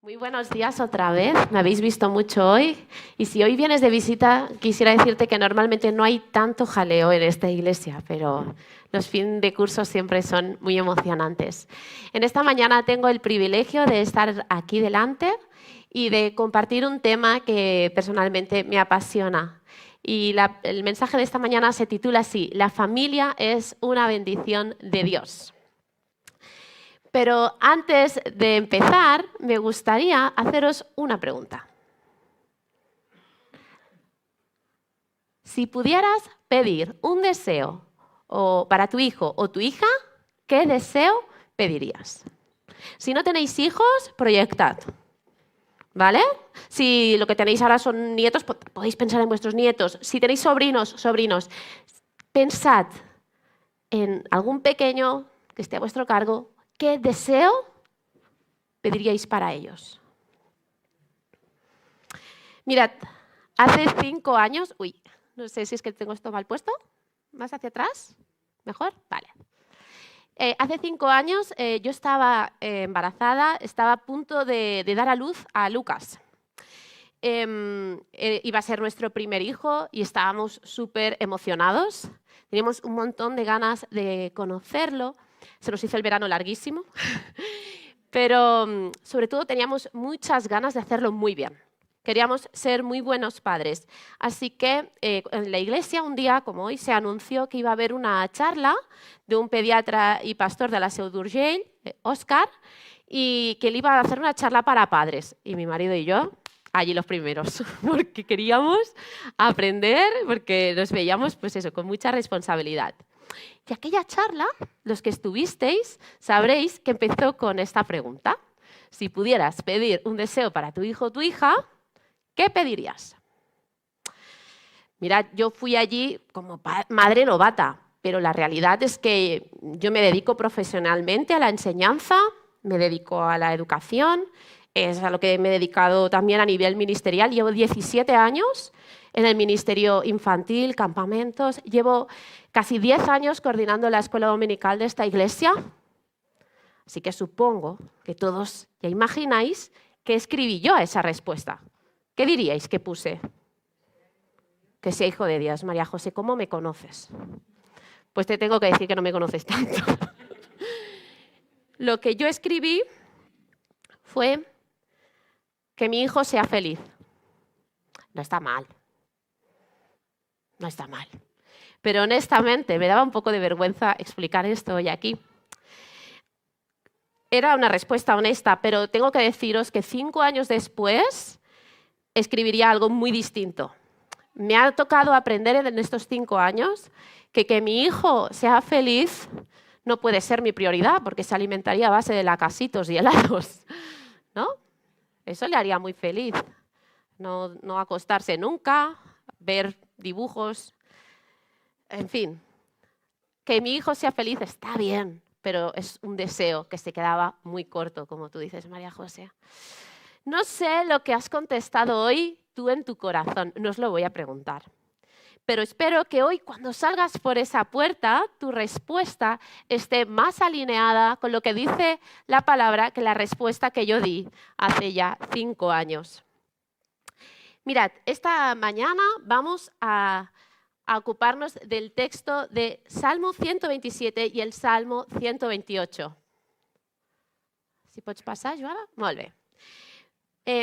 Muy buenos días otra vez, me habéis visto mucho hoy y si hoy vienes de visita quisiera decirte que normalmente no hay tanto jaleo en esta iglesia, pero los fin de curso siempre son muy emocionantes. En esta mañana tengo el privilegio de estar aquí delante y de compartir un tema que personalmente me apasiona. Y el mensaje de esta mañana se titula así: La familia es una bendición de Dios. Pero antes de empezar, me gustaría haceros una pregunta. Si pudieras pedir un deseo para tu hijo o tu hija, ¿qué deseo pedirías? Si no tenéis hijos, proyectad, ¿vale? Si lo que tenéis ahora son nietos, podéis pensar en vuestros nietos. Si tenéis sobrinos, pensad en algún pequeño que esté a vuestro cargo. ¿Qué deseo pediríais para ellos? Mirad, hace 5 años... no sé si es que tengo esto mal puesto. ¿Más hacia atrás? ¿Mejor? Vale. Hace 5 años yo estaba embarazada, estaba a punto de dar a luz a Lucas. Iba a ser nuestro primer hijo y estábamos súper emocionados. Teníamos un montón de ganas de conocerlo. Se nos hizo el verano larguísimo, pero sobre todo teníamos muchas ganas de hacerlo muy bien. Queríamos ser muy buenos padres. Así que en la iglesia un día como hoy se anunció que iba a haber una charla de un pediatra y pastor de la Seu d'Urgell, Òscar, y que él iba a hacer una charla para padres. Y mi marido y yo, allí los primeros, porque queríamos aprender, porque nos veíamos pues eso, con mucha responsabilidad. Y aquella charla, los que estuvisteis, sabréis que empezó con esta pregunta. Si pudieras pedir un deseo para tu hijo o tu hija, ¿qué pedirías? Mirad, yo fui allí como madre novata, pero la realidad es que yo me dedico profesionalmente a la enseñanza, me dedico a la educación, es a lo que me he dedicado también a nivel ministerial. Llevo 17 años en el ministerio infantil, campamentos, llevo casi 10 años coordinando la escuela dominical de esta iglesia, así que supongo que todos ya imagináis qué escribí yo a esa respuesta. ¿Qué diríais que puse? Que sea hijo de Dios. María José, ¿cómo me conoces? Pues te tengo que decir que no me conoces tanto. Lo que yo escribí fue que mi hijo sea feliz. No está mal. No está mal. Pero honestamente me daba un poco de vergüenza explicar esto hoy aquí. Era una respuesta honesta, pero tengo que deciros que 5 años después escribiría algo muy distinto. Me ha tocado aprender en estos 5 años que mi hijo sea feliz no puede ser mi prioridad, porque se alimentaría a base de lacasitos y helados, ¿no? Eso le haría muy feliz. No acostarse nunca, ver dibujos, en fin. Que mi hijo sea feliz está bien, pero es un deseo que se quedaba muy corto, como tú dices, María José. No sé lo que has contestado hoy tú en tu corazón, no os lo voy a preguntar. Pero espero que hoy, cuando salgas por esa puerta, tu respuesta esté más alineada con lo que dice la palabra que la respuesta que yo di hace ya 5 años. Mirad, esta mañana vamos a ocuparnos del texto de Salmo 127 y el Salmo 128. Si pots passar, Joana? Molt bé.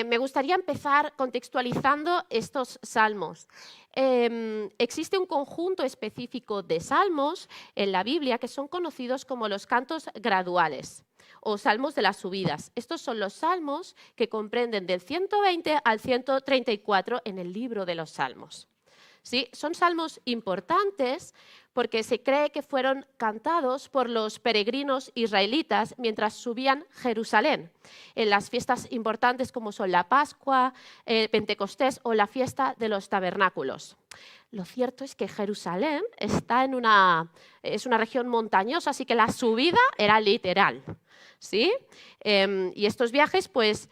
Me gustaría empezar contextualizando estos salmos. Existe un conjunto específico de salmos en la Biblia que son conocidos como los cantos graduales o salmos de las subidas. Estos son los salmos que comprenden del 120 al 134 en el libro de los salmos. ¿Sí? Son salmos importantes porque se cree que fueron cantados por los peregrinos israelitas mientras subían Jerusalén, en las fiestas importantes como son la Pascua, Pentecostés o la fiesta de los tabernáculos. Lo cierto es que Jerusalén es una región montañosa, así que la subida era literal, ¿sí? Y estos viajes pues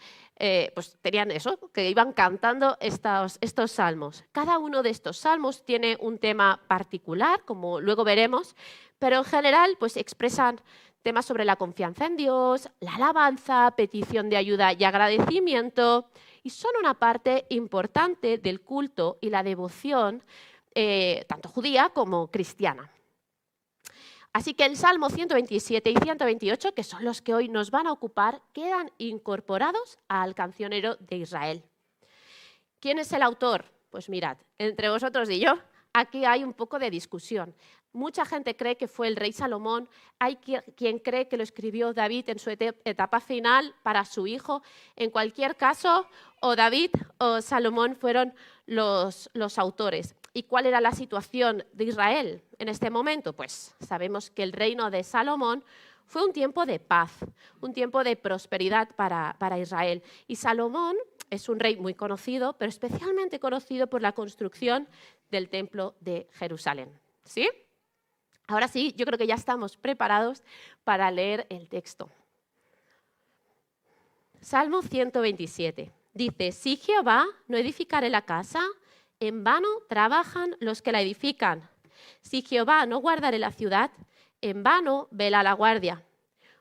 tenían eso, que iban cantando estos salmos. Cada uno de estos salmos tiene un tema particular, como luego veremos, pero en general pues expresan Temas sobre la confianza en Dios, la alabanza, petición de ayuda y agradecimiento, y son una parte importante del culto y la devoción, tanto judía como cristiana. Así que el Salmo 127 y 128, que son los que hoy nos van a ocupar, quedan incorporados al cancionero de Israel. ¿Quién es el autor? Pues mirad, entre vosotros y yo, aquí hay un poco de discusión. Mucha gente cree que fue el rey Salomón, hay quien cree que lo escribió David en su etapa final para su hijo. En cualquier caso, o David o Salomón fueron los autores. ¿Y cuál era la situación de Israel en este momento? Pues sabemos que el reino de Salomón fue un tiempo de paz, un tiempo de prosperidad para Israel. Y Salomón es un rey muy conocido, pero especialmente conocido por la construcción del templo de Jerusalén. ¿Sí? Ahora sí, yo creo que ya estamos preparados para leer el texto. Salmo 127 dice: si Jehová no edificare la casa, en vano trabajan los que la edifican. Si Jehová no guardare la ciudad, en vano vela la guardia.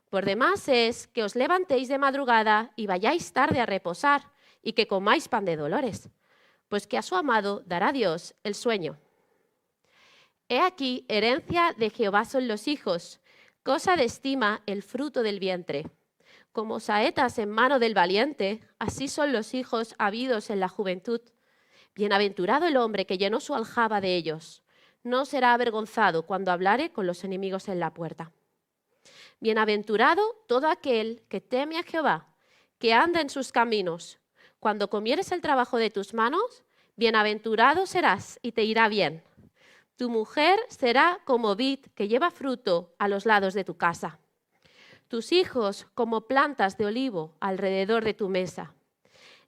Por demás es que os levantéis de madrugada y vayáis tarde a reposar, y que comáis pan de dolores, pues que a su amado dará Dios el sueño. He aquí, herencia de Jehová son los hijos, cosa de estima el fruto del vientre. Como saetas en mano del valiente, así son los hijos habidos en la juventud. Bienaventurado el hombre que llenó su aljaba de ellos. No será avergonzado cuando hablare con los enemigos en la puerta. Bienaventurado todo aquel que teme a Jehová, que anda en sus caminos. Cuando comieres el trabajo de tus manos, bienaventurado serás y te irá bien. Tu mujer será como vid que lleva fruto a los lados de tu casa. Tus hijos como plantas de olivo alrededor de tu mesa.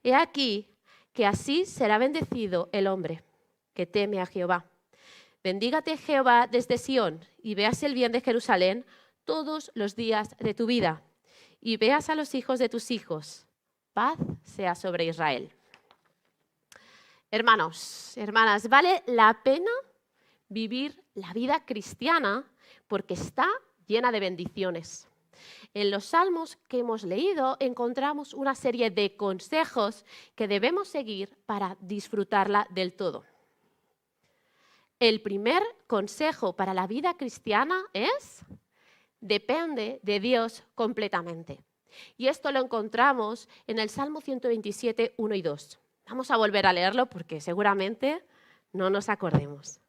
He aquí que así será bendecido el hombre que teme a Jehová. Bendígate Jehová desde Sión y veas el bien de Jerusalén todos los días de tu vida. Y veas a los hijos de tus hijos. Paz sea sobre Israel. Hermanos, hermanas, vale la pena vivir la vida cristiana porque está llena de bendiciones. En los salmos que hemos leído encontramos una serie de consejos que debemos seguir para disfrutarla del todo. El primer consejo para la vida cristiana es: depende de Dios completamente. Y esto lo encontramos en el Salmo 127, 1 y 2. Vamos a volver a leerlo porque seguramente no nos acordemos.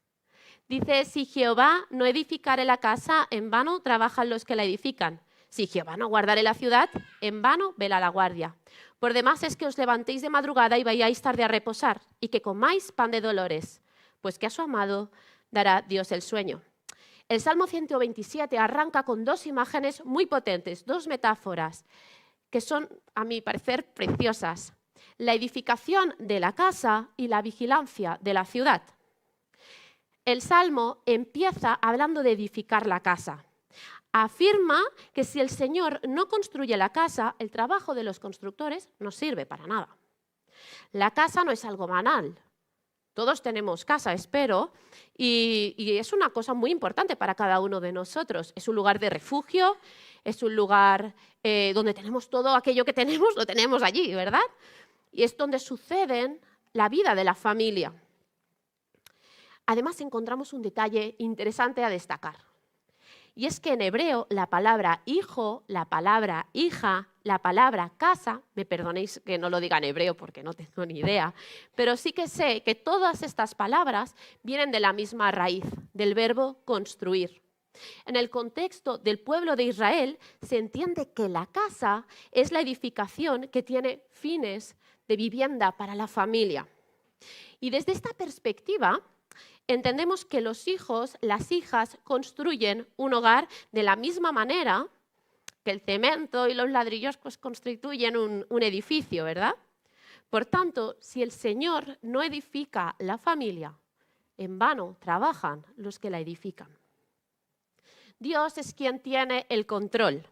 Dice: si Jehová no edificare la casa, en vano trabajan los que la edifican. Si Jehová no guardare la ciudad, en vano vela la guardia. Por demás es que os levantéis de madrugada y vayáis tarde a reposar, y que comáis pan de dolores, pues que a su amado dará Dios el sueño. El Salmo 127 arranca con dos imágenes muy potentes, dos metáforas, que son, a mi parecer, preciosas. La edificación de la casa y la vigilancia de la ciudad. El Salmo empieza hablando de edificar la casa. Afirma que si el Señor no construye la casa, el trabajo de los constructores no sirve para nada. La casa no es algo banal. Todos tenemos casa, espero, y es una cosa muy importante para cada uno de nosotros. Es un lugar de refugio, es un lugar donde tenemos todo aquello que tenemos, lo tenemos allí, ¿verdad? Y es donde sucede la vida de la familia. Además, encontramos un detalle interesante a destacar. Y es que en hebreo la palabra hijo, la palabra hija, la palabra casa, me perdonéis que no lo diga en hebreo porque no tengo ni idea, pero sí que sé que todas estas palabras vienen de la misma raíz, del verbo construir. En el contexto del pueblo de Israel se entiende que la casa es la edificación que tiene fines de vivienda para la familia. Y desde esta perspectiva, entendemos que los hijos, las hijas, construyen un hogar de la misma manera que el cemento y los ladrillos pues, constituyen un edificio, ¿verdad? Por tanto, si el Señor no edifica la familia, en vano trabajan los que la edifican. Dios es quien tiene el control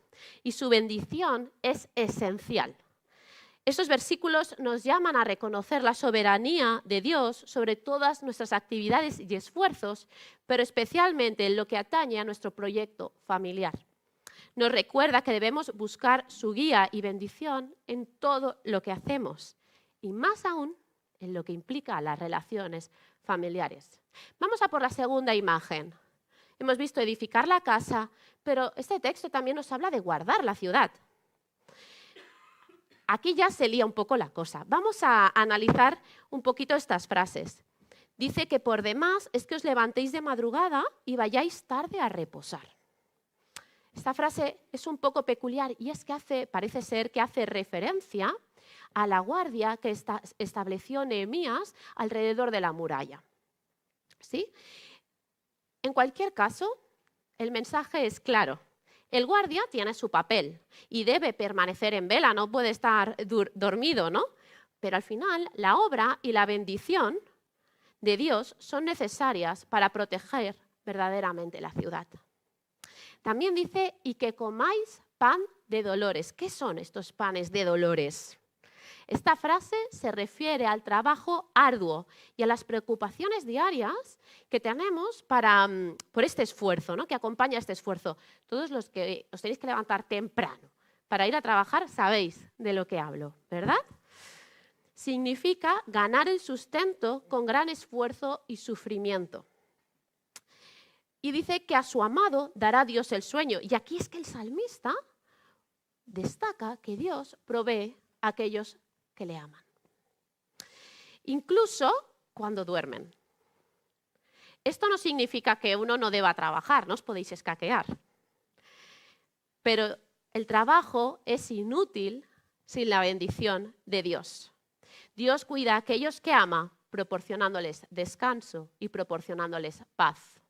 y su bendición es esencial. Estos versículos nos llaman a reconocer la soberanía de Dios sobre todas nuestras actividades y esfuerzos, pero especialmente en lo que atañe a nuestro proyecto familiar. Nos recuerda que debemos buscar su guía y bendición en todo lo que hacemos, y más aún en lo que implica las relaciones familiares. Vamos a por la segunda imagen. Hemos visto edificar la casa, pero este texto también nos habla de guardar la ciudad. Aquí ya se lía un poco la cosa. Vamos a analizar un poquito estas frases. Dice que por demás es que os levantéis de madrugada y vayáis tarde a reposar. Esta frase es un poco peculiar y es que parece ser que hace referencia a la guardia que estableció Nehemías alrededor de la muralla. ¿Sí? En cualquier caso, el mensaje es claro. El guardia tiene su papel y debe permanecer en vela, no puede estar dormido, ¿no? Pero al final, la obra y la bendición de Dios son necesarias para proteger verdaderamente la ciudad. También dice, y que comáis pan de dolores. ¿Qué son estos panes de dolores? Esta frase se refiere al trabajo arduo y a las preocupaciones diarias que tenemos por este esfuerzo, ¿no? Que acompaña este esfuerzo. Todos los que os tenéis que levantar temprano para ir a trabajar sabéis de lo que hablo, ¿verdad? Significa ganar el sustento con gran esfuerzo y sufrimiento. Y dice que a su amado dará Dios el sueño. Y aquí es que el salmista destaca que Dios provee a aquellos que le aman. Incluso cuando duermen. Esto no significa que uno no deba trabajar, no os podéis escaquear. Pero el trabajo es inútil sin la bendición de Dios. Dios cuida a aquellos que ama, proporcionándoles descanso y proporcionándoles paz.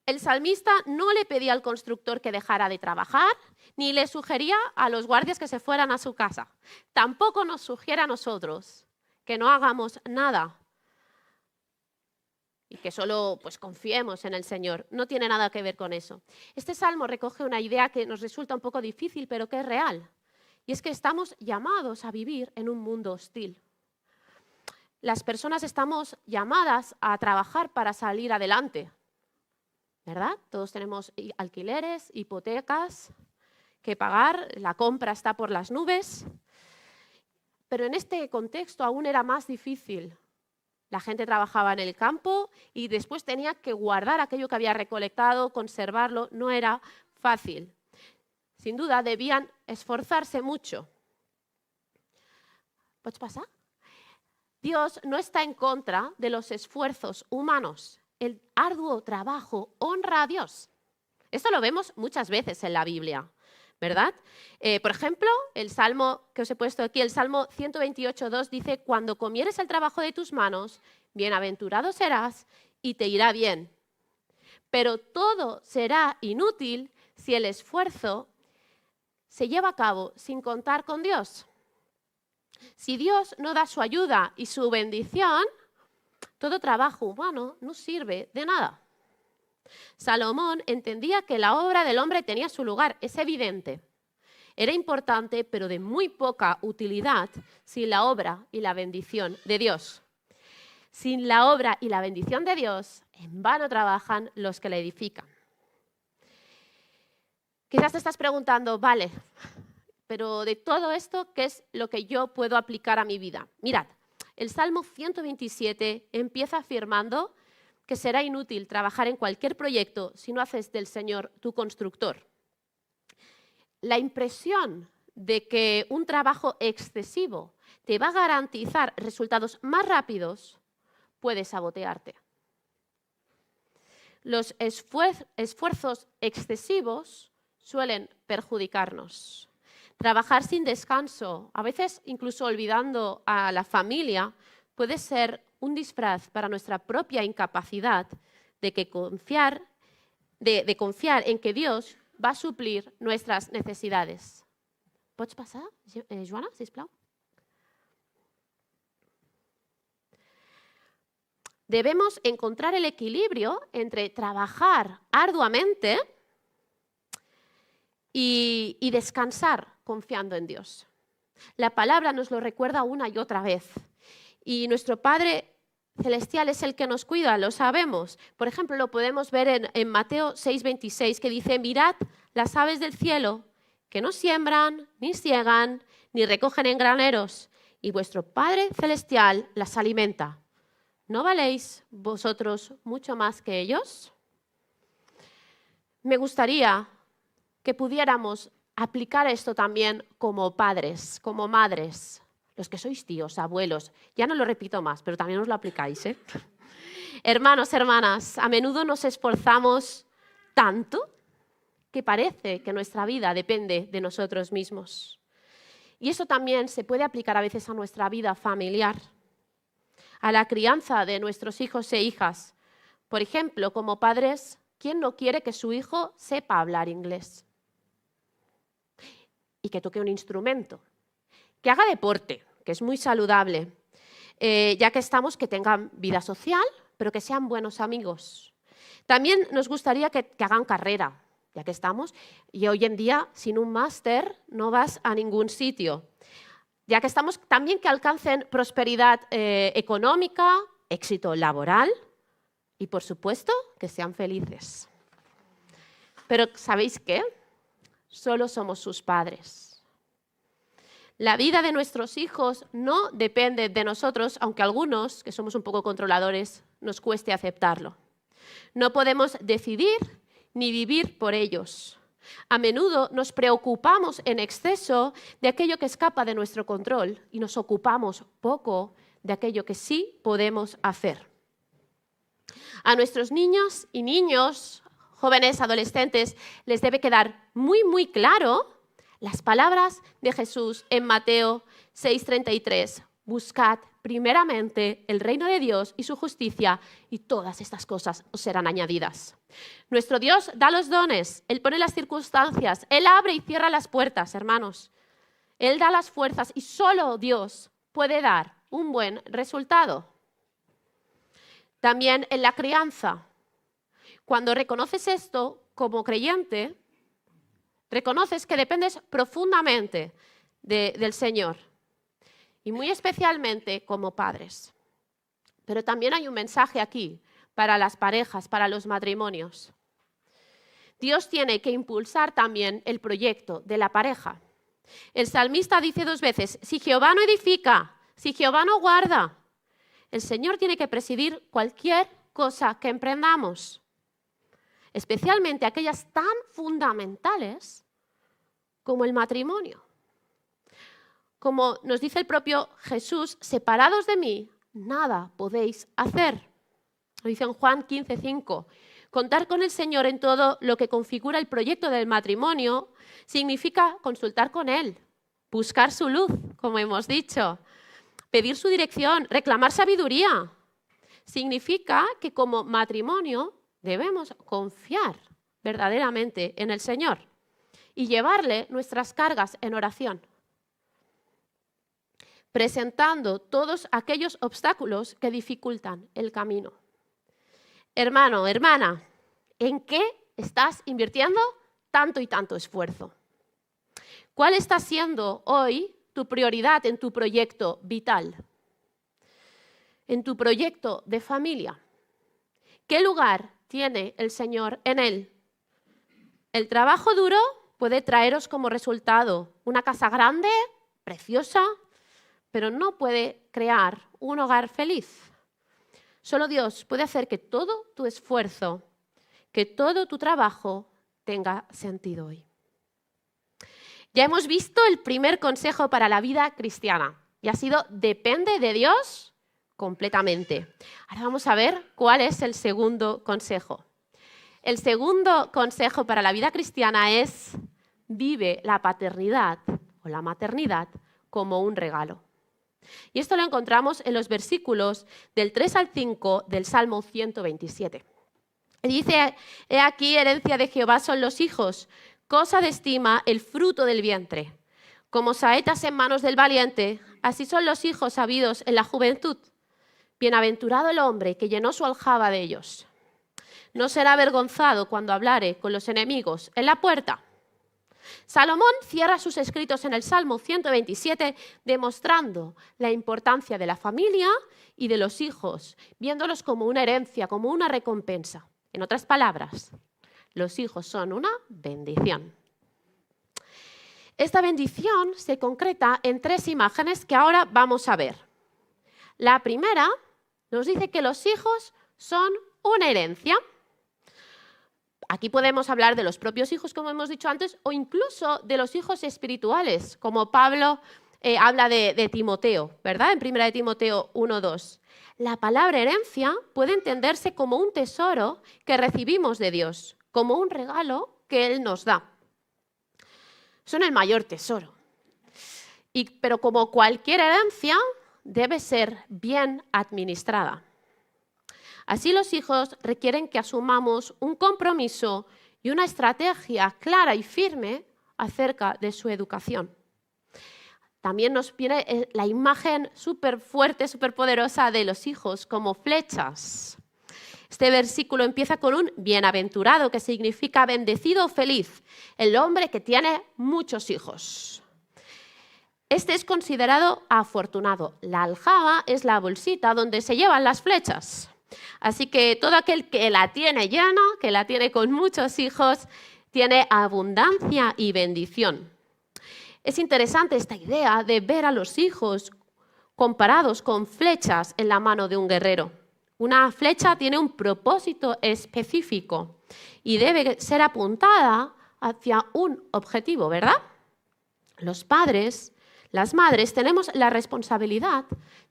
El salmista no le pedía al constructor que dejara de trabajar, ni le sugería a los guardias que se fueran a su casa. Tampoco nos sugiere a nosotros que no hagamos nada y que solo confiemos en el Señor. No tiene nada que ver con eso. Este salmo recoge una idea que nos resulta un poco difícil, pero que es real. Y es que estamos llamados a vivir en un mundo hostil. Las personas estamos llamadas a trabajar para salir adelante, ¿verdad? Todos tenemos alquileres, hipotecas que pagar, la compra está por las nubes. Pero en este contexto aún era más difícil. La gente trabajaba en el campo y después tenía que guardar aquello que había recolectado, conservarlo. No era fácil. Sin duda debían esforzarse mucho. ¿Puedes pasar? Dios no está en contra de los esfuerzos humanos. El arduo trabajo honra a Dios. Esto lo vemos muchas veces en la Biblia, ¿verdad? Por ejemplo, el salmo que os he puesto aquí, el Salmo 128:2 dice: cuando comieres el trabajo de tus manos, bienaventurado serás y te irá bien. Pero todo será inútil si el esfuerzo se lleva a cabo sin contar con Dios. Si Dios no da su ayuda y su bendición, todo trabajo humano no sirve de nada. Salomón entendía que la obra del hombre tenía su lugar, es evidente. Era importante, pero de muy poca utilidad sin la obra y la bendición de Dios. Sin la obra y la bendición de Dios, en vano trabajan los que la edifican. Quizás te estás preguntando, vale, pero de todo esto, ¿qué es lo que yo puedo aplicar a mi vida? Mirad, el Salmo 127 empieza afirmando que será inútil trabajar en cualquier proyecto si no haces del Señor tu constructor. La impresión de que un trabajo excesivo te va a garantizar resultados más rápidos puede sabotearte. Los esfuerzos excesivos suelen perjudicarnos. Trabajar sin descanso, a veces incluso olvidando a la familia, puede ser un disfraz para nuestra propia incapacidad de confiar en que Dios va a suplir nuestras necesidades. ¿Pots passar, Joana, sisplau? Debemos encontrar el equilibrio entre trabajar arduamente y descansar confiando en Dios. La palabra nos lo recuerda una y otra vez. Y nuestro Padre celestial es el que nos cuida, lo sabemos. Por ejemplo, lo podemos ver en Mateo 6:26, que dice, mirad las aves del cielo, que no siembran, ni siegan, ni recogen en graneros, y vuestro Padre celestial las alimenta. ¿No valéis vosotros mucho más que ellos? Me gustaría que pudiéramos aplicar esto también como padres, como madres, los que sois tíos, abuelos. Ya no lo repito más, pero también os lo aplicáis, ¿eh? Hermanos, hermanas, a menudo nos esforzamos tanto que parece que nuestra vida depende de nosotros mismos. Y eso también se puede aplicar a veces a nuestra vida familiar, a la crianza de nuestros hijos e hijas. Por ejemplo, como padres, ¿quién no quiere que su hijo sepa hablar inglés? Y que toque un instrumento, que haga deporte, que es muy saludable, ya que estamos, que tengan vida social, pero que sean buenos amigos. También nos gustaría que hagan carrera, ya que estamos, y hoy en día sin un máster no vas a ningún sitio. Ya que estamos, también que alcancen prosperidad económica, éxito laboral y, por supuesto, que sean felices. Pero, ¿sabéis qué? Solo somos sus padres. La vida de nuestros hijos no depende de nosotros, aunque a algunos, que somos un poco controladores, nos cueste aceptarlo. No podemos decidir ni vivir por ellos. A menudo nos preocupamos en exceso de aquello que escapa de nuestro control y nos ocupamos poco de aquello que sí podemos hacer. A nuestros niños y niños, jóvenes, adolescentes, les debe quedar muy, muy claro las palabras de Jesús en Mateo 6:33. Buscad primeramente el reino de Dios y su justicia, y todas estas cosas os serán añadidas. Nuestro Dios da los dones, Él pone las circunstancias, Él abre y cierra las puertas, hermanos. Él da las fuerzas y solo Dios puede dar un buen resultado. También en la crianza, cuando reconoces esto como creyente, reconoces que dependes profundamente del Señor. Y muy especialmente como padres. Pero también hay un mensaje aquí para las parejas, para los matrimonios. Dios tiene que impulsar también el proyecto de la pareja. El salmista dice 2 veces, si Jehová no edifica, si Jehová no guarda, el Señor tiene que presidir cualquier cosa que emprendamos, especialmente aquellas tan fundamentales como el matrimonio. Como nos dice el propio Jesús, separados de mí, nada podéis hacer. Lo dice en Juan 15:5. Contar con el Señor en todo lo que configura el proyecto del matrimonio significa consultar con Él, buscar su luz, como hemos dicho, pedir su dirección, reclamar sabiduría. Significa que como matrimonio debemos confiar verdaderamente en el Señor y llevarle nuestras cargas en oración, presentando todos aquellos obstáculos que dificultan el camino. Hermano, hermana, ¿en qué estás invirtiendo tanto y tanto esfuerzo? ¿Cuál está siendo hoy tu prioridad en tu proyecto vital? ¿En tu proyecto de familia? ¿Qué lugar tiene el Señor en él? El trabajo duro puede traeros como resultado una casa grande, preciosa, pero no puede crear un hogar feliz. Solo Dios puede hacer que todo tu esfuerzo, que todo tu trabajo tenga sentido hoy. Ya hemos visto el primer consejo para la vida cristiana y ha sido depende de Dios completamente. Ahora vamos a ver cuál es el segundo consejo. El segundo consejo para la vida cristiana es vive la paternidad o la maternidad como un regalo. Y esto lo encontramos en los versículos del 3 al 5 del Salmo 127. Dice, he aquí, herencia de Jehová son los hijos, cosa de estima el fruto del vientre. Como saetas en manos del valiente, así son los hijos habidos en la juventud. Bienaventurado el hombre que llenó su aljaba de ellos. No será avergonzado cuando hablare con los enemigos en la puerta. Salomón cierra sus escritos en el Salmo 127 demostrando la importancia de la familia y de los hijos, viéndolos como una herencia, como una recompensa. En otras palabras, los hijos son una bendición. Esta bendición se concreta en 3 imágenes que ahora vamos a ver. La primera nos dice que los hijos son una herencia. Aquí podemos hablar de los propios hijos, como hemos dicho antes, o incluso de los hijos espirituales, como Pablo habla de Timoteo, ¿verdad? En 1 Timoteo 1:2. La palabra herencia puede entenderse como un tesoro que recibimos de Dios, como un regalo que Él nos da. Son el mayor tesoro. Pero como cualquier herencia, debe ser bien administrada. Así los hijos requieren que asumamos un compromiso y una estrategia clara y firme acerca de su educación. También nos viene la imagen súper fuerte, súper poderosa de los hijos como flechas. Este versículo empieza con un bienaventurado, que significa bendecido o feliz, el hombre que tiene muchos hijos. Este es considerado afortunado. La aljaba es la bolsita donde se llevan las flechas. Así que todo aquel que la tiene llena, que la tiene con muchos hijos, tiene abundancia y bendición. Es interesante esta idea de ver a los hijos comparados con flechas en la mano de un guerrero. Una flecha tiene un propósito específico y debe ser apuntada hacia un objetivo, ¿verdad? Los padres, las madres, tenemos la responsabilidad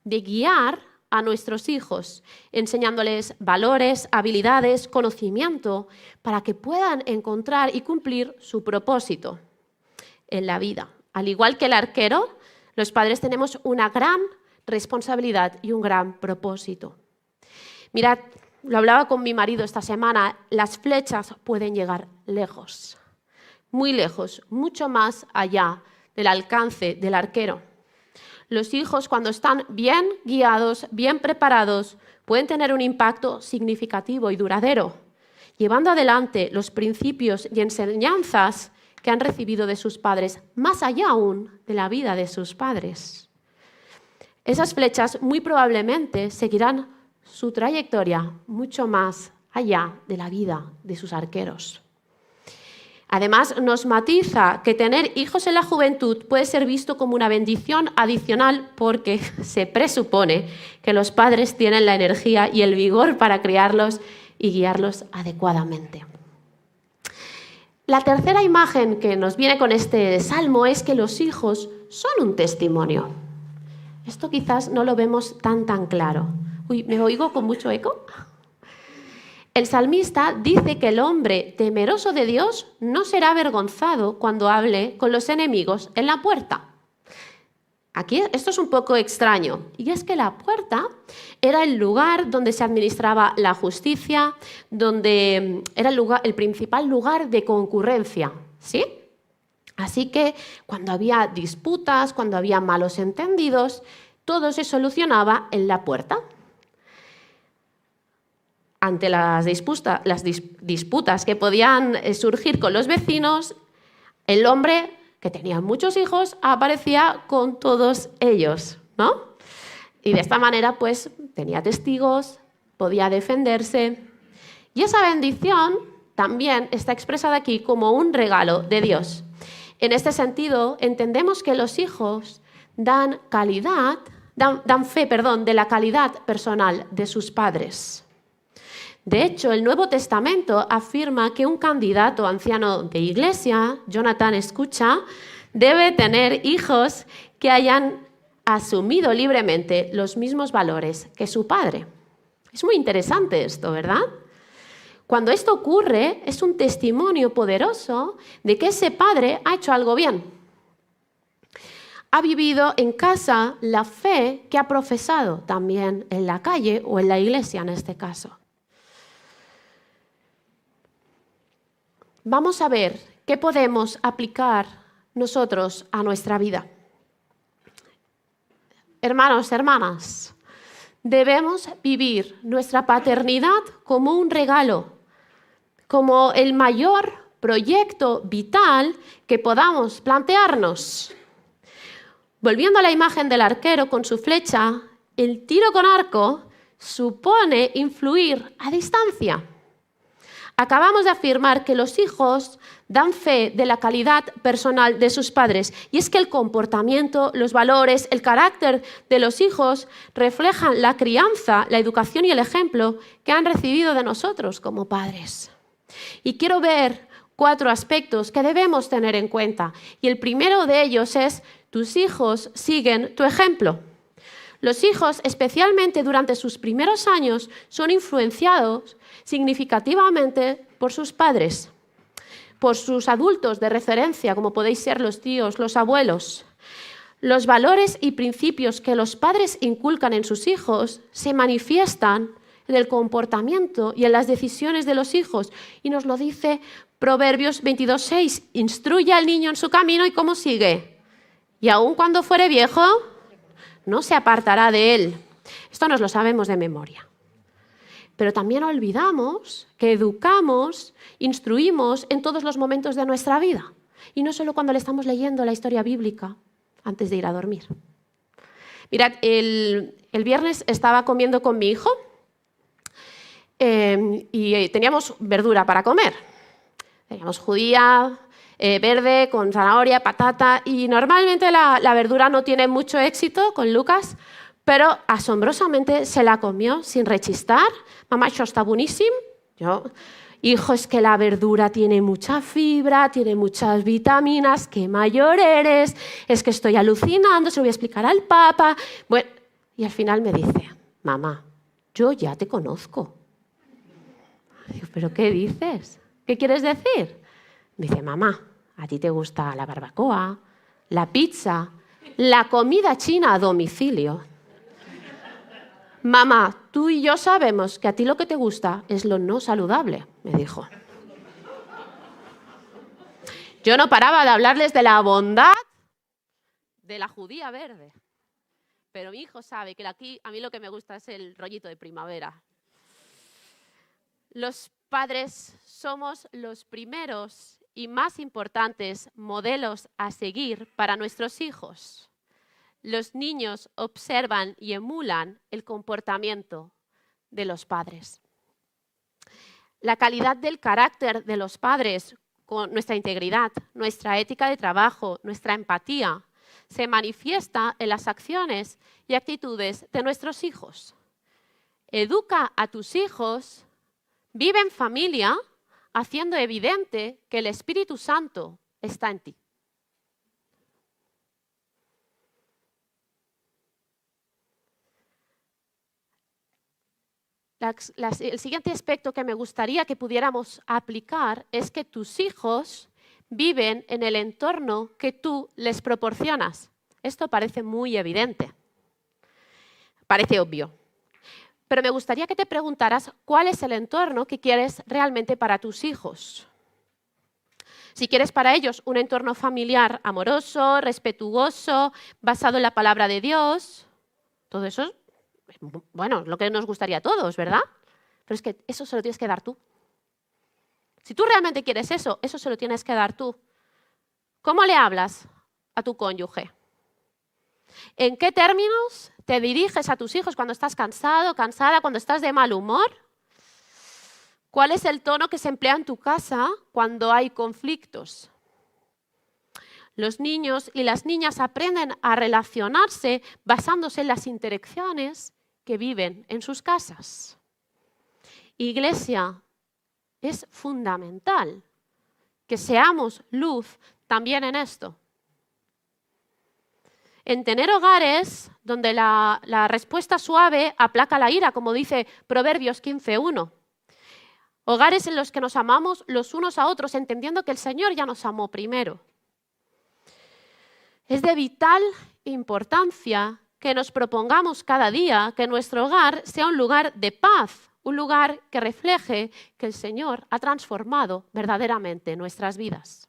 de guiar a nuestros hijos, enseñándoles valores, habilidades, conocimiento, para que puedan encontrar y cumplir su propósito en la vida. Al igual que el arquero, los padres tenemos una gran responsabilidad y un gran propósito. Mirad, lo hablaba con mi marido esta semana, las flechas pueden llegar lejos, muy lejos, mucho más allá del alcance del arquero. Los hijos, cuando están bien guiados, bien preparados, pueden tener un impacto significativo y duradero, llevando adelante los principios y enseñanzas que han recibido de sus padres, más allá aún de la vida de sus padres. Esas flechas muy probablemente seguirán su trayectoria mucho más allá de la vida de sus arqueros. Además, nos matiza que tener hijos en la juventud puede ser visto como una bendición adicional porque se presupone que los padres tienen la energía y el vigor para criarlos y guiarlos adecuadamente. La tercera imagen que nos viene con este salmo es que los hijos son un testimonio. Esto quizás no lo vemos tan claro. Uy, ¿me oigo con mucho eco? El salmista dice que el hombre temeroso de Dios no será avergonzado cuando hable con los enemigos en la puerta. Aquí esto es un poco extraño, y es que la puerta era el lugar donde se administraba la justicia, donde era el principal lugar de concurrencia, ¿sí? Así que cuando había disputas, cuando había malos entendidos, todo se solucionaba en la puerta. Ante las disputas que podían surgir con los vecinos, el hombre, que tenía muchos hijos, aparecía con todos ellos, ¿no? Y de esta manera, pues, tenía testigos, podía defenderse. Y esa bendición también está expresada aquí como un regalo de Dios. En este sentido, entendemos que los hijos dan fe de la calidad personal de sus padres. De hecho, el Nuevo Testamento afirma que un candidato anciano de iglesia, Jonathan Escucha, debe tener hijos que hayan asumido libremente los mismos valores que su padre. Es muy interesante esto, ¿verdad? Cuando esto ocurre, es un testimonio poderoso de que ese padre ha hecho algo bien. Ha vivido en casa la fe que ha profesado también en la calle o en la iglesia en este caso. Vamos a ver qué podemos aplicar nosotros a nuestra vida. Hermanos, hermanas, debemos vivir nuestra paternidad como un regalo, como el mayor proyecto vital que podamos plantearnos. Volviendo a la imagen del arquero con su flecha, el tiro con arco supone influir a distancia. Acabamos de afirmar que los hijos dan fe de la calidad personal de sus padres, y es que el comportamiento, los valores, el carácter de los hijos reflejan la crianza, la educación y el ejemplo que han recibido de nosotros como padres. Y quiero ver 4 aspectos que debemos tener en cuenta, y el primero de ellos es: tus hijos siguen tu ejemplo. Los hijos, especialmente durante sus primeros años, son influenciados significativamente por sus padres, por sus adultos de referencia, como podéis ser los tíos, los abuelos. Los valores y principios que los padres inculcan en sus hijos se manifiestan en el comportamiento y en las decisiones de los hijos. Y nos lo dice Proverbios 22:6. Instruye al niño en su camino y ¿cómo sigue? Y aun cuando fuere viejo, no se apartará de él. Esto nos lo sabemos de memoria. Pero también olvidamos que educamos, instruimos en todos los momentos de nuestra vida. Y no solo cuando le estamos leyendo la historia bíblica antes de ir a dormir. Mirad, el viernes estaba comiendo con mi hijo y teníamos verdura para comer. Teníamos judía, verde, con zanahoria, patata, y normalmente la verdura no tiene mucho éxito con Lucas, pero asombrosamente se la comió sin rechistar. Mamá, això està boníssim. Yo, hijo, es que la verdura tiene mucha fibra, tiene muchas vitaminas, qué mayor eres, es que estoy alucinando, se lo voy a explicar al Papa. Bueno, y al final me dice: mamá, yo ya te conozco. Digo, ¿pero qué dices? ¿Qué quieres decir? Me dice: mamá, a ti te gusta la barbacoa, la pizza, la comida china a domicilio. Mamá, tú y yo sabemos que a ti lo que te gusta es lo no saludable, me dijo. Yo no paraba de hablarles de la bondad de la judía verde. Pero mi hijo sabe que aquí a mí lo que me gusta es el rollito de primavera. Los padres somos los primeros y más importantes modelos a seguir para nuestros hijos. Los niños observan y emulan el comportamiento de los padres. La calidad del carácter de los padres, con nuestra integridad, nuestra ética de trabajo, nuestra empatía, se manifiesta en las acciones y actitudes de nuestros hijos. Educa a tus hijos, vive en familia, haciendo evidente que el Espíritu Santo está en ti. El siguiente aspecto que me gustaría que pudiéramos aplicar es que tus hijos viven en el entorno que tú les proporcionas. Esto parece muy evidente, parece obvio. Pero me gustaría que te preguntaras cuál es el entorno que quieres realmente para tus hijos. Si quieres para ellos un entorno familiar amoroso, respetuoso, basado en la palabra de Dios, todo eso, bueno, lo que nos gustaría a todos, ¿verdad? Pero es que eso se lo tienes que dar tú. Si tú realmente quieres eso, eso se lo tienes que dar tú. ¿Cómo le hablas a tu cónyuge? ¿En qué términos te diriges a tus hijos cuando estás cansado, cansada, cuando estás de mal humor? ¿Cuál es el tono que se emplea en tu casa cuando hay conflictos? Los niños y las niñas aprenden a relacionarse basándose en las interacciones que viven en sus casas. Iglesia, es fundamental que seamos luz también en esto. En tener hogares donde la respuesta suave aplaca la ira, como dice Proverbios 15:1. Hogares en los que nos amamos los unos a otros, entendiendo que el Señor ya nos amó primero. Es de vital importancia que nos propongamos cada día que nuestro hogar sea un lugar de paz, un lugar que refleje que el Señor ha transformado verdaderamente nuestras vidas.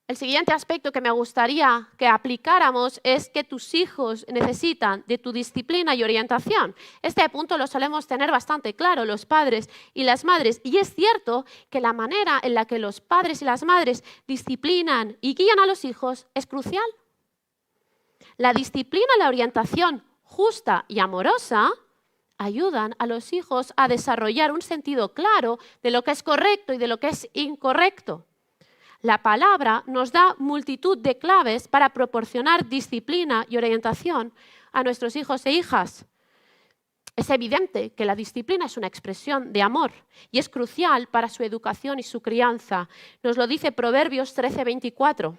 El siguiente aspecto que me gustaría que aplicáramos es que tus hijos necesitan de tu disciplina y orientación. Este punto lo solemos tener bastante claro los padres y las madres. Y es cierto que la manera en la que los padres y las madres disciplinan y guían a los hijos es crucial. La disciplina y la orientación justa y amorosa ayudan a los hijos a desarrollar un sentido claro de lo que es correcto y de lo que es incorrecto. La palabra nos da multitud de claves para proporcionar disciplina y orientación a nuestros hijos e hijas. Es evidente que la disciplina es una expresión de amor y es crucial para su educación y su crianza. Nos lo dice Proverbios 13:24.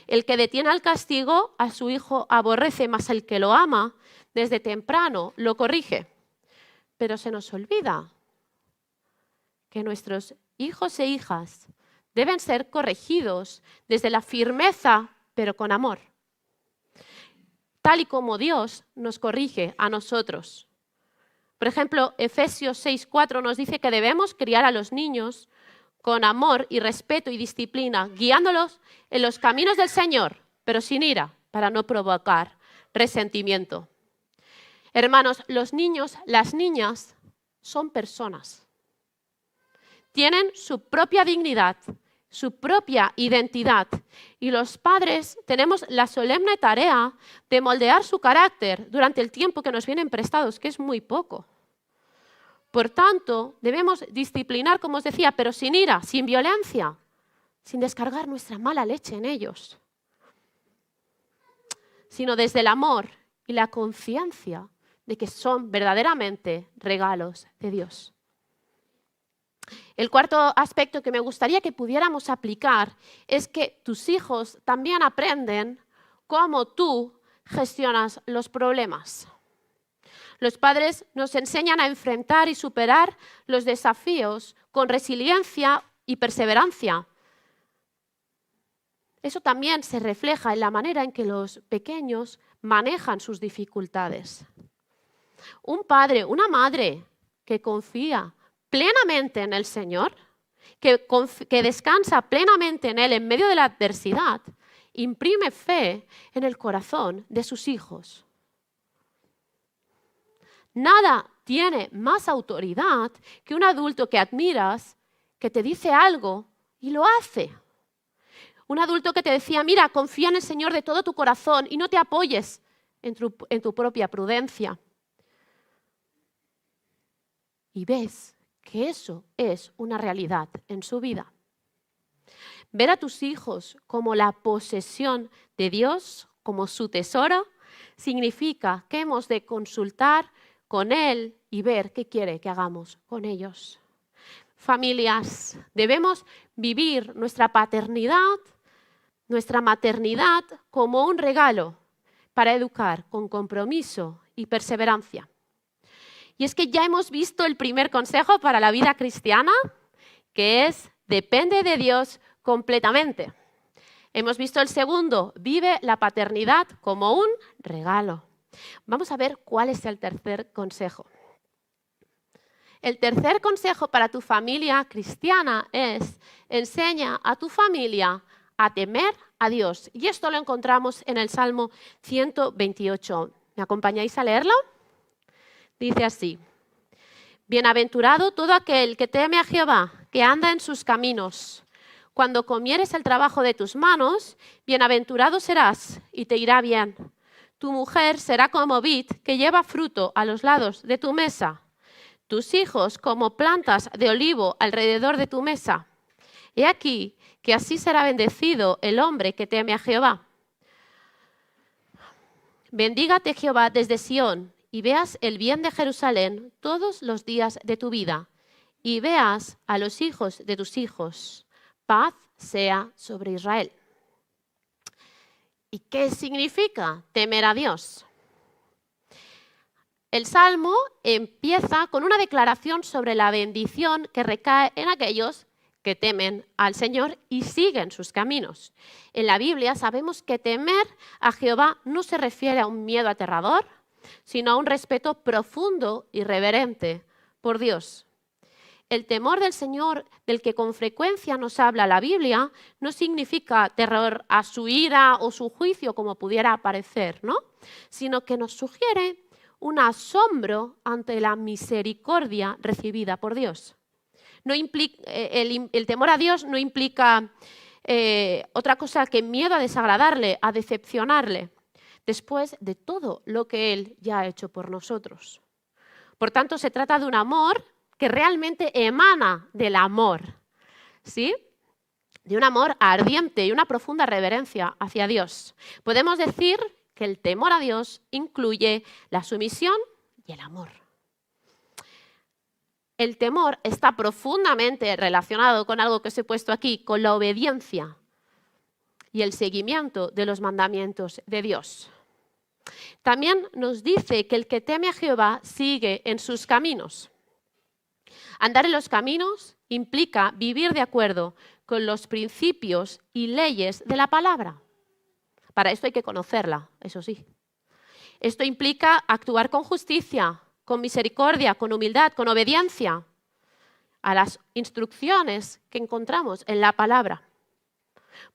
El que detiene al castigo a su hijo aborrece, mas el que lo ama desde temprano lo corrige. Pero se nos olvida que nuestros hijos e hijas deben ser corregidos desde la firmeza, pero con amor, tal y como Dios nos corrige a nosotros. Por ejemplo, Efesios 6:4 nos dice que debemos criar a los niños con amor y respeto y disciplina, guiándolos en los caminos del Señor, pero sin ira, para no provocar resentimiento. Hermanos, los niños, las niñas son personas. Tienen su propia dignidad, su propia identidad. Y los padres tenemos la solemne tarea de moldear su carácter durante el tiempo que nos vienen prestados, que es muy poco. Por tanto, debemos disciplinar, como os decía, pero sin ira, sin violencia, sin descargar nuestra mala leche en ellos, sino desde el amor y la conciencia de que son verdaderamente regalos de Dios. El cuarto aspecto que me gustaría que pudiéramos aplicar es que tus hijos también aprenden cómo tú gestionas los problemas. Los padres nos enseñan a enfrentar y superar los desafíos con resiliencia y perseverancia. Eso también se refleja en la manera en que los pequeños manejan sus dificultades. Un padre, una madre que confía plenamente en el Señor, que descansa plenamente en Él en medio de la adversidad, imprime fe en el corazón de sus hijos. Nada tiene más autoridad que un adulto que admiras, que te dice algo y lo hace. Un adulto que te decía, mira, confía en el Señor de todo tu corazón y no te apoyes en tu propia prudencia. Y ves que eso es una realidad en su vida. Ver a tus hijos como la posesión de Dios, como su tesoro, significa que hemos de consultar con Él y ver qué quiere que hagamos con ellos. Familias, debemos vivir nuestra paternidad, nuestra maternidad como un regalo para educar con compromiso y perseverancia. Y es que ya hemos visto el primer consejo para la vida cristiana, que es depende de Dios completamente. Hemos visto el segundo, vive la paternidad como un regalo. Vamos a ver cuál es el tercer consejo. El tercer consejo para tu familia cristiana es enseña a tu familia a temer a Dios. Y esto lo encontramos en el Salmo 128. ¿Me acompañáis a leerlo? Dice así, bienaventurado todo aquel que teme a Jehová, que anda en sus caminos. Cuando comieres el trabajo de tus manos, bienaventurado serás y te irá bien. Tu mujer será como vid que lleva fruto a los lados de tu mesa. Tus hijos como plantas de olivo alrededor de tu mesa. He aquí que así será bendecido el hombre que teme a Jehová. Bendígate Jehová desde Sión y veas el bien de Jerusalén todos los días de tu vida, y veas a los hijos de tus hijos. Paz sea sobre Israel. ¿Y qué significa temer a Dios? El Salmo empieza con una declaración sobre la bendición que recae en aquellos que temen al Señor y siguen sus caminos. En la Biblia sabemos que temer a Jehová no se refiere a un miedo aterrador, sino a un respeto profundo y reverente por Dios. El temor del Señor, del que con frecuencia nos habla la Biblia, no significa terror a su ira o su juicio, como pudiera parecer, ¿no? Sino que nos sugiere un asombro ante la misericordia recibida por Dios. No el temor a Dios no implica otra cosa que miedo a desagradarle, a decepcionarle, después de todo lo que Él ya ha hecho por nosotros. Por tanto, se trata de un amor que realmente emana del amor, ¿sí? De un amor ardiente y una profunda reverencia hacia Dios. Podemos decir que el temor a Dios incluye la sumisión y el amor. El temor está profundamente relacionado con algo que os he puesto aquí, con la obediencia y el seguimiento de los mandamientos de Dios. También nos dice que el que teme a Jehová sigue en sus caminos. Andar en los caminos implica vivir de acuerdo con los principios y leyes de la palabra. Para esto hay que conocerla, eso sí. Esto implica actuar con justicia, con misericordia, con humildad, con obediencia a las instrucciones que encontramos en la palabra.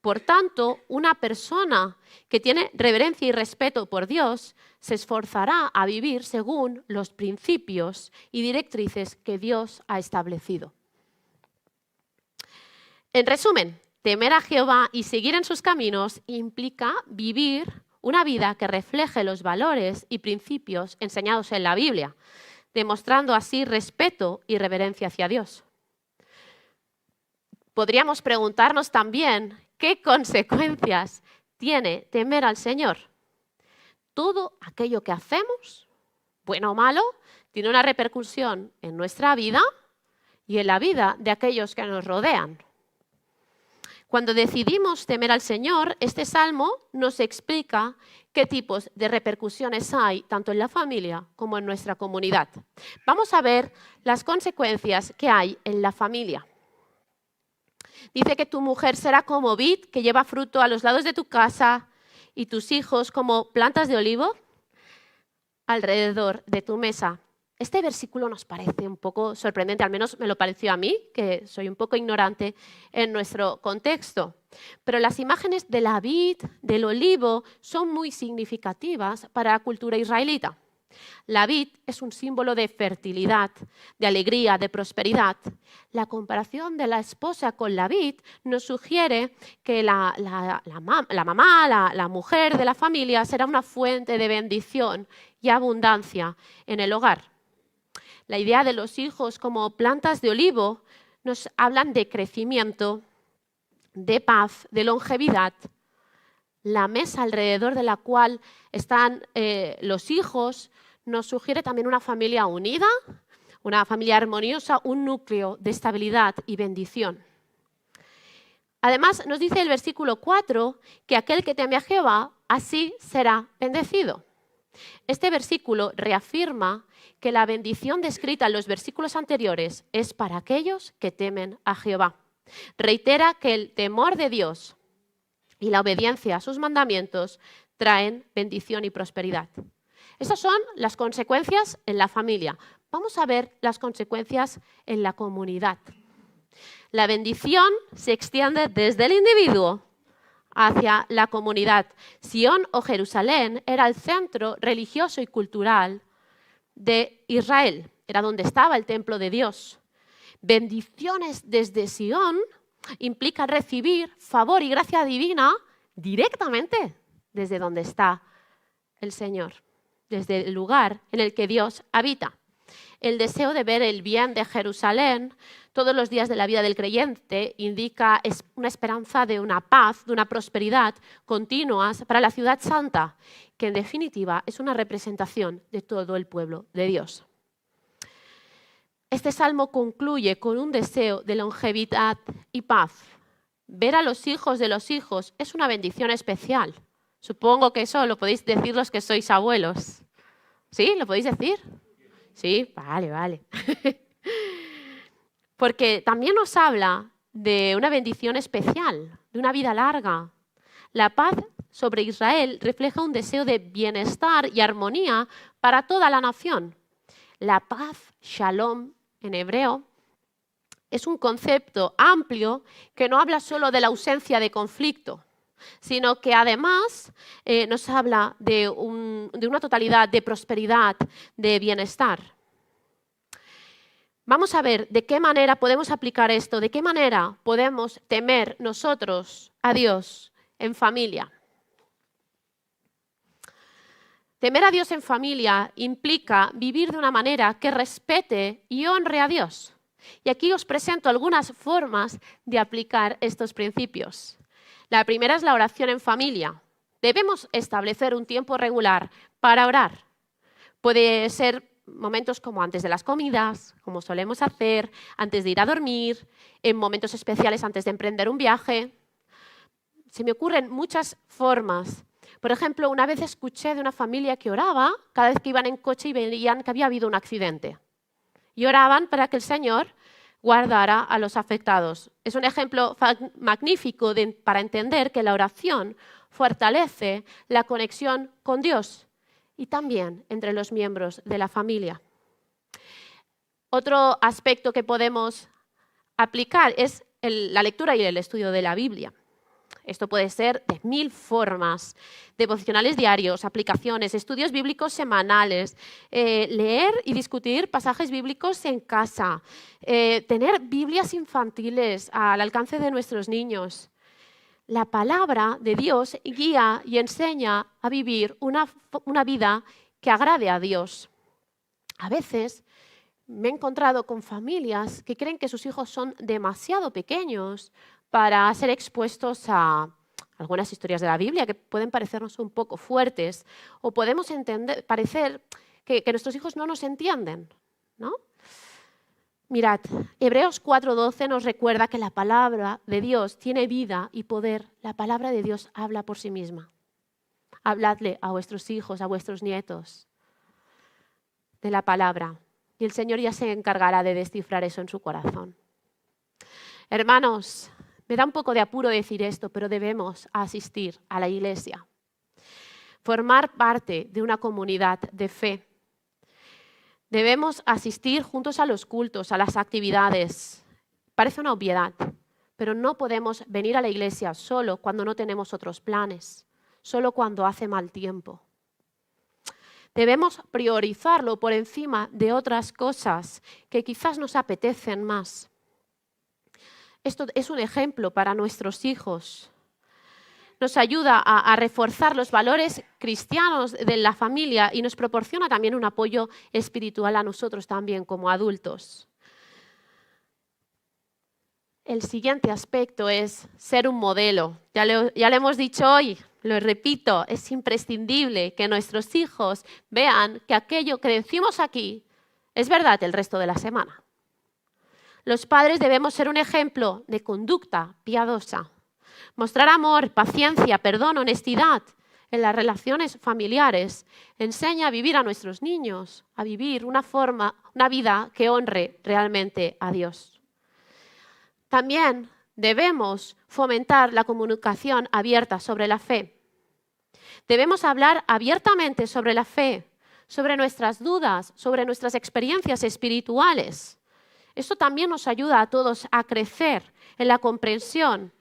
Por tanto, una persona que tiene reverencia y respeto por Dios se esforzará a vivir según los principios y directrices que Dios ha establecido. En resumen, temer a Jehová y seguir en sus caminos implica vivir una vida que refleje los valores y principios enseñados en la Biblia, demostrando así respeto y reverencia hacia Dios. Podríamos preguntarnos también qué consecuencias tiene temer al Señor. Todo aquello que hacemos, bueno o malo, tiene una repercusión en nuestra vida y en la vida de aquellos que nos rodean. Cuando decidimos temer al Señor, este salmo nos explica qué tipos de repercusiones hay tanto en la familia como en nuestra comunidad. Vamos a ver las consecuencias que hay en la familia. Dice que tu mujer será como vid que lleva fruto a los lados de tu casa y tus hijos como plantas de olivo alrededor de tu mesa. Este versículo nos parece un poco sorprendente, al menos me lo pareció a mí, que soy un poco ignorante en nuestro contexto. Pero las imágenes de la vid, del olivo, son muy significativas para la cultura israelita. La vid es un símbolo de fertilidad, de alegría, de prosperidad. La comparación de la esposa con la vid nos sugiere que la mamá, la mujer de la familia, será una fuente de bendición y abundancia en el hogar. La idea de los hijos como plantas de olivo nos hablan de crecimiento, de paz, de longevidad. La mesa alrededor de la cual están los hijos nos sugiere también una familia unida, una familia armoniosa, un núcleo de estabilidad y bendición. Además, nos dice el versículo 4 que aquel que teme a Jehová, así será bendecido. Este versículo reafirma que la bendición descrita en los versículos anteriores es para aquellos que temen a Jehová. Reitera que el temor de Dios y la obediencia a sus mandamientos traen bendición y prosperidad. Estas son las consecuencias en la familia. Vamos a ver las consecuencias en la comunidad. La bendición se extiende desde el individuo hacia la comunidad. Sion o Jerusalén era el centro religioso y cultural de Israel. Era donde estaba el templo de Dios. Bendiciones desde Sion implica recibir favor y gracia divina directamente desde donde está el Señor, desde el lugar en el que Dios habita. El deseo de ver el bien de Jerusalén todos los días de la vida del creyente indica una esperanza de una paz, de una prosperidad continuas para la ciudad santa, que en definitiva es una representación de todo el pueblo de Dios. Este salmo concluye con un deseo de longevidad y paz. Ver a los hijos de los hijos es una bendición especial. Supongo que eso lo podéis decir los que sois abuelos. ¿Sí? ¿Lo podéis decir? Sí, vale. Porque también nos habla de una bendición especial, de una vida larga. La paz sobre Israel refleja un deseo de bienestar y armonía para toda la nación. La paz, shalom en hebreo, es un concepto amplio que no habla solo de la ausencia de conflicto, sino que además nos habla de una totalidad de prosperidad, de bienestar. Vamos a ver de qué manera podemos aplicar esto, de qué manera podemos temer nosotros a Dios en familia. Temer a Dios en familia implica vivir de una manera que respete y honre a Dios. Y aquí os presento algunas formas de aplicar estos principios. La primera es la oración en familia. Debemos establecer un tiempo regular para orar. Puede ser momentos como antes de las comidas, como solemos hacer, antes de ir a dormir, en momentos especiales antes de emprender un viaje. Se me ocurren muchas formas. Por ejemplo, una vez escuché de una familia que oraba cada vez que iban en coche y veían que había habido un accidente. Y oraban para que el Señor guardara a los afectados. Es un ejemplo magnífico para entender que la oración fortalece la conexión con Dios y también entre los miembros de la familia. Otro aspecto que podemos aplicar es la lectura y el estudio de la Biblia. Esto puede ser de 1000 formas, devocionales diarios, aplicaciones, estudios bíblicos semanales, leer y discutir pasajes bíblicos en casa, tener Biblias infantiles al alcance de nuestros niños. La palabra de Dios guía y enseña a vivir una vida que agrade a Dios. A veces me he encontrado con familias que creen que sus hijos son demasiado pequeños para ser expuestos a algunas historias de la Biblia que pueden parecernos un poco fuertes o podemos parecer que nuestros hijos no nos entienden, ¿no? Mirad, Hebreos 4:12 nos recuerda que la palabra de Dios tiene vida y poder. La palabra de Dios habla por sí misma. Habladle a vuestros hijos, a vuestros nietos de la palabra y el Señor ya se encargará de descifrar eso en su corazón. Hermanos, me da un poco de apuro decir esto, pero debemos asistir a la iglesia, formar parte de una comunidad de fe. Debemos asistir juntos a los cultos, a las actividades. Parece una obviedad, pero no podemos venir a la iglesia solo cuando no tenemos otros planes, solo cuando hace mal tiempo. Debemos priorizarlo por encima de otras cosas que quizás nos apetecen más. Esto es un ejemplo para nuestros hijos. Nos ayuda a reforzar los valores cristianos de la familia y nos proporciona también un apoyo espiritual a nosotros también como adultos. El siguiente aspecto es ser un modelo. Ya lo hemos dicho hoy, lo repito, es imprescindible que nuestros hijos vean que aquello que decimos aquí es verdad el resto de la semana. Los padres debemos ser un ejemplo de conducta piadosa, mostrar amor, paciencia, perdón, honestidad en las relaciones familiares. Enseña a vivir a nuestros niños, a vivir una vida que honre realmente a Dios. También debemos fomentar la comunicación abierta sobre la fe. Debemos hablar abiertamente sobre la fe, sobre nuestras dudas, sobre nuestras experiencias espirituales. Esto también nos ayuda a todos a crecer en la comprensión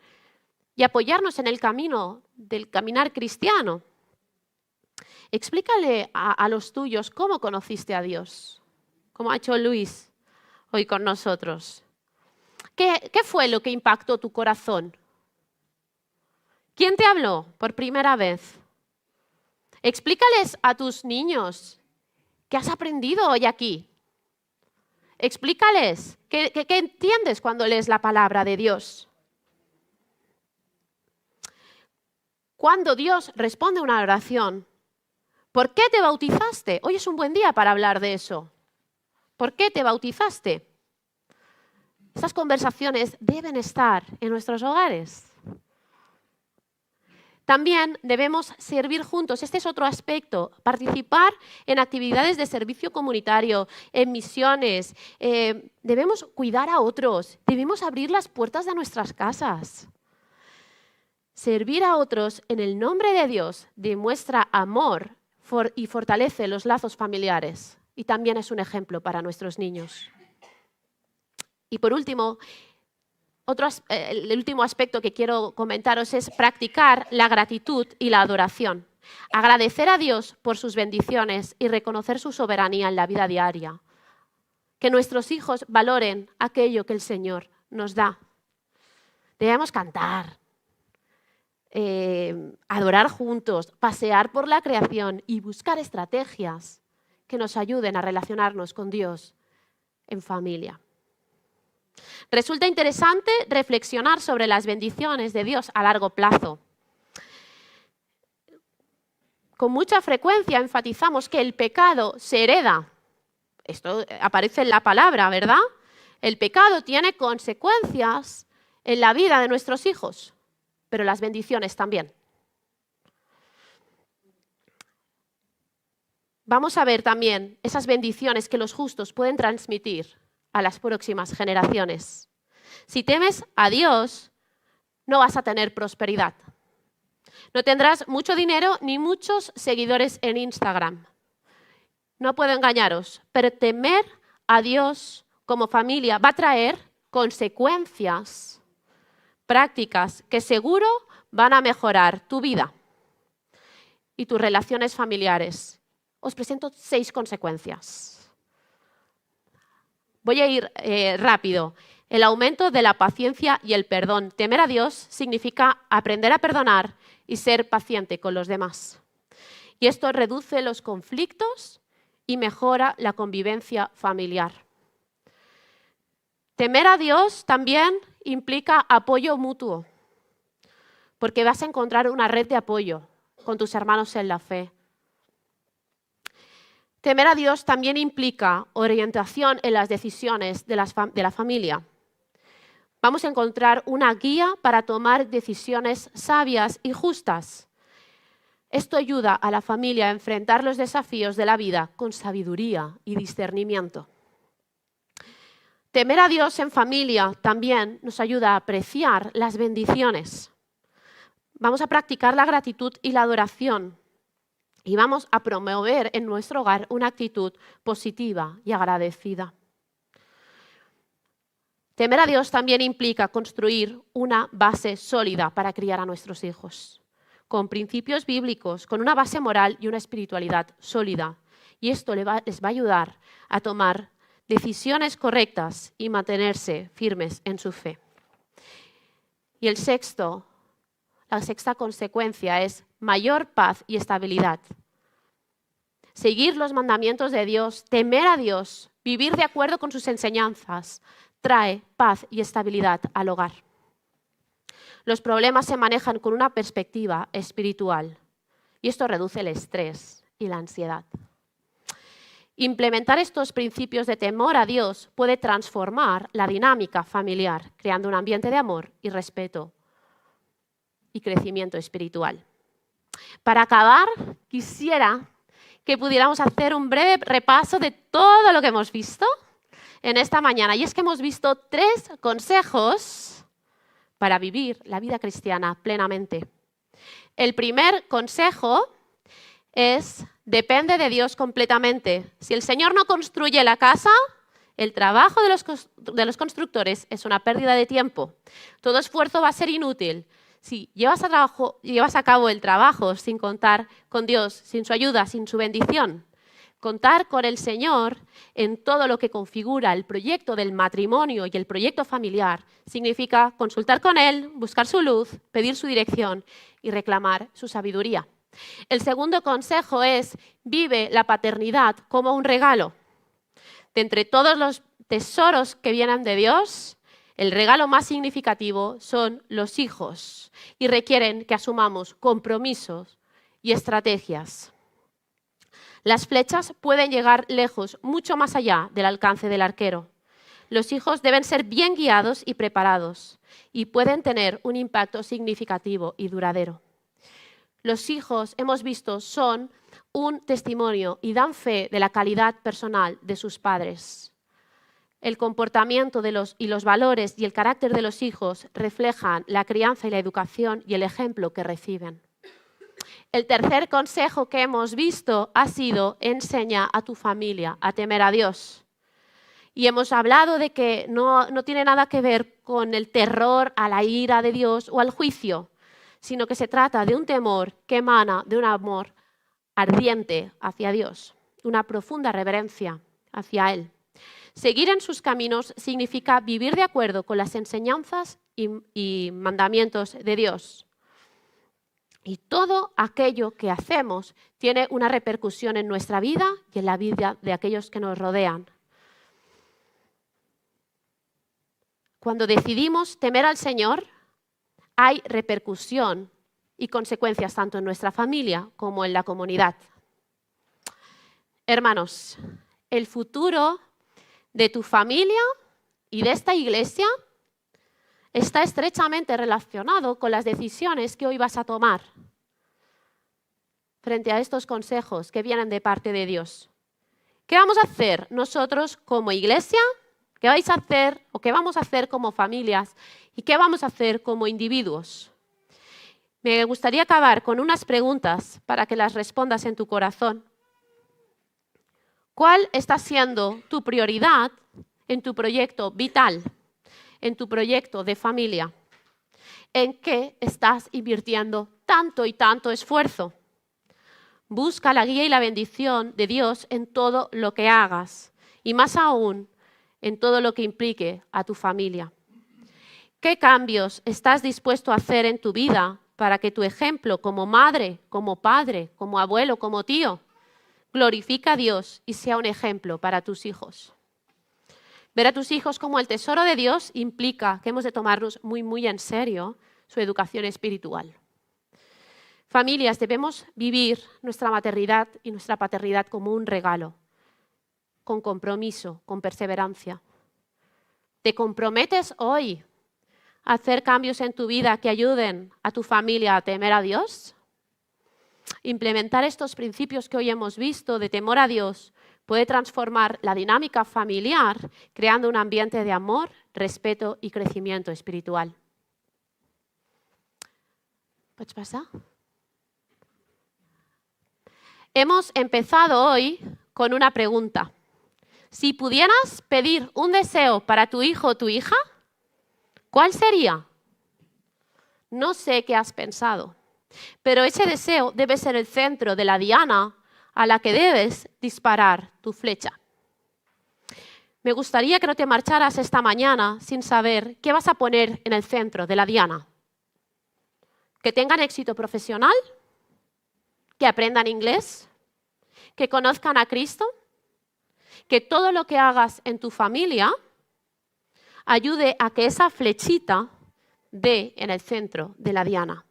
y apoyarnos en el camino del caminar cristiano. Explícale a los tuyos cómo conociste a Dios, como ha hecho Luis hoy con nosotros. ¿Qué fue lo que impactó tu corazón? ¿Quién te habló por primera vez? Explícales a tus niños qué has aprendido hoy aquí. Explícales qué entiendes cuando lees la palabra de Dios. Cuando Dios responde a una oración, ¿por qué te bautizaste? Hoy es un buen día para hablar de eso. ¿Por qué te bautizaste? Estas conversaciones deben estar en nuestros hogares. También debemos servir juntos. Este es otro aspecto. Participar en actividades de servicio comunitario, en misiones. Debemos cuidar a otros. Debemos abrir las puertas de nuestras casas. Servir a otros en el nombre de Dios demuestra amor y fortalece los lazos familiares. Y también es un ejemplo para nuestros niños. Y por último, el último aspecto que quiero comentaros es practicar la gratitud y la adoración. Agradecer a Dios por sus bendiciones y reconocer su soberanía en la vida diaria. Que nuestros hijos valoren aquello que el Señor nos da. Debemos cantar, adorar juntos, pasear por la creación y buscar estrategias que nos ayuden a relacionarnos con Dios en familia. Resulta interesante reflexionar sobre las bendiciones de Dios a largo plazo. Con mucha frecuencia enfatizamos que el pecado se hereda. Esto aparece en la palabra, ¿verdad? El pecado tiene consecuencias en la vida de nuestros hijos, pero las bendiciones también. Vamos a ver también esas bendiciones que los justos pueden transmitir a las próximas generaciones. Si temes a Dios, no vas a tener prosperidad. No tendrás mucho dinero ni muchos seguidores en Instagram. No puedo engañaros, pero temer a Dios como familia va a traer consecuencias prácticas que seguro van a mejorar tu vida y tus relaciones familiares. Os presento 6 consecuencias. Voy a ir rápido. El aumento de la paciencia y el perdón. Temer a Dios significa aprender a perdonar y ser paciente con los demás. Y esto reduce los conflictos y mejora la convivencia familiar. Temer a Dios también implica apoyo mutuo, porque vas a encontrar una red de apoyo con tus hermanos en la fe. Temer a Dios también implica orientación en las decisiones de la familia. Vamos a encontrar una guía para tomar decisiones sabias y justas. Esto ayuda a la familia a enfrentar los desafíos de la vida con sabiduría y discernimiento. Temer a Dios en familia también nos ayuda a apreciar las bendiciones. Vamos a practicar la gratitud y la adoración. Y vamos a promover en nuestro hogar una actitud positiva y agradecida. Temer a Dios también implica construir una base sólida para criar a nuestros hijos, con principios bíblicos, con una base moral y una espiritualidad sólida. Y esto les va a ayudar a tomar decisiones correctas y mantenerse firmes en su fe. Y la sexta consecuencia es mayor paz y estabilidad. Seguir los mandamientos de Dios, temer a Dios, vivir de acuerdo con sus enseñanzas, trae paz y estabilidad al hogar. Los problemas se manejan con una perspectiva espiritual y esto reduce el estrés y la ansiedad. Implementar estos principios de temor a Dios puede transformar la dinámica familiar, creando un ambiente de amor y respeto y crecimiento espiritual. Para acabar, quisiera que pudiéramos hacer un breve repaso de todo lo que hemos visto en esta mañana. Y es que hemos visto 3 consejos para vivir la vida cristiana plenamente. El primer consejo es: depende de Dios completamente. Si el Señor no construye la casa, el trabajo de los constructores es una pérdida de tiempo. Todo esfuerzo va a ser inútil. Si llevas a cabo el trabajo sin contar con Dios, sin su ayuda, sin su bendición, contar con el Señor en todo lo que configura el proyecto del matrimonio y el proyecto familiar significa consultar con Él, buscar su luz, pedir su dirección y reclamar su sabiduría. El segundo consejo es: vive la paternidad como un regalo. De entre todos los tesoros que vienen de Dios, el regalo más significativo son los hijos y requieren que asumamos compromisos y estrategias. Las flechas pueden llegar lejos, mucho más allá del alcance del arquero. Los hijos deben ser bien guiados y preparados y pueden tener un impacto significativo y duradero. Los hijos, hemos visto, son un testimonio y dan fe de la calidad personal de sus padres. El comportamiento y los valores y el carácter de los hijos reflejan la crianza y la educación y el ejemplo que reciben. El tercer consejo que hemos visto ha sido: enseña a tu familia a temer a Dios. Y hemos hablado de que no tiene nada que ver con el terror a la ira de Dios o al juicio, sino que se trata de un temor que emana de un amor ardiente hacia Dios, una profunda reverencia hacia Él. Seguir en sus caminos significa vivir de acuerdo con las enseñanzas y mandamientos de Dios. Y todo aquello que hacemos tiene una repercusión en nuestra vida y en la vida de aquellos que nos rodean. Cuando decidimos temer al Señor, hay repercusión y consecuencias tanto en nuestra familia como en la comunidad. Hermanos, el futuro de tu familia y de esta iglesia está estrechamente relacionado con las decisiones que hoy vas a tomar frente a estos consejos que vienen de parte de Dios. ¿Qué vamos a hacer nosotros como iglesia? ¿Qué vais a hacer o qué vamos a hacer como familias? ¿Y qué vamos a hacer como individuos? Me gustaría acabar con unas preguntas para que las respondas en tu corazón. ¿Cuál está siendo tu prioridad en tu proyecto vital, en tu proyecto de familia? ¿En qué estás invirtiendo tanto y tanto esfuerzo? Busca la guía y la bendición de Dios en todo lo que hagas y más aún en todo lo que implique a tu familia. ¿Qué cambios estás dispuesto a hacer en tu vida para que tu ejemplo como madre, como padre, como abuelo, como tío, glorifique a Dios y sea un ejemplo para tus hijos? Ver a tus hijos como el tesoro de Dios implica que hemos de tomarnos muy, muy en serio su educación espiritual. Familias, debemos vivir nuestra maternidad y nuestra paternidad como un regalo, con compromiso, con perseverancia. ¿Te comprometes hoy a hacer cambios en tu vida que ayuden a tu familia a temer a Dios? Implementar estos principios que hoy hemos visto de temor a Dios puede transformar la dinámica familiar, creando un ambiente de amor, respeto y crecimiento espiritual. ¿Puedes pasar? Hemos empezado hoy con una pregunta. Si pudieras pedir un deseo para tu hijo o tu hija, ¿cuál sería? No sé qué has pensado, pero ese deseo debe ser el centro de la diana a la que debes disparar tu flecha. Me gustaría que no te marcharas esta mañana sin saber qué vas a poner en el centro de la diana. Que tengan éxito profesional, que aprendan inglés, que conozcan a Cristo, que todo lo que hagas en tu familia ayude a que esa flechita dé en el centro de la diana.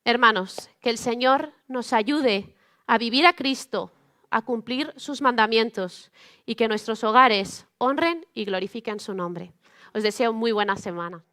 Hermanos, que el Señor nos ayude a vivir a Cristo, a cumplir sus mandamientos y que nuestros hogares honren y glorifiquen su nombre. Os deseo muy buena semana.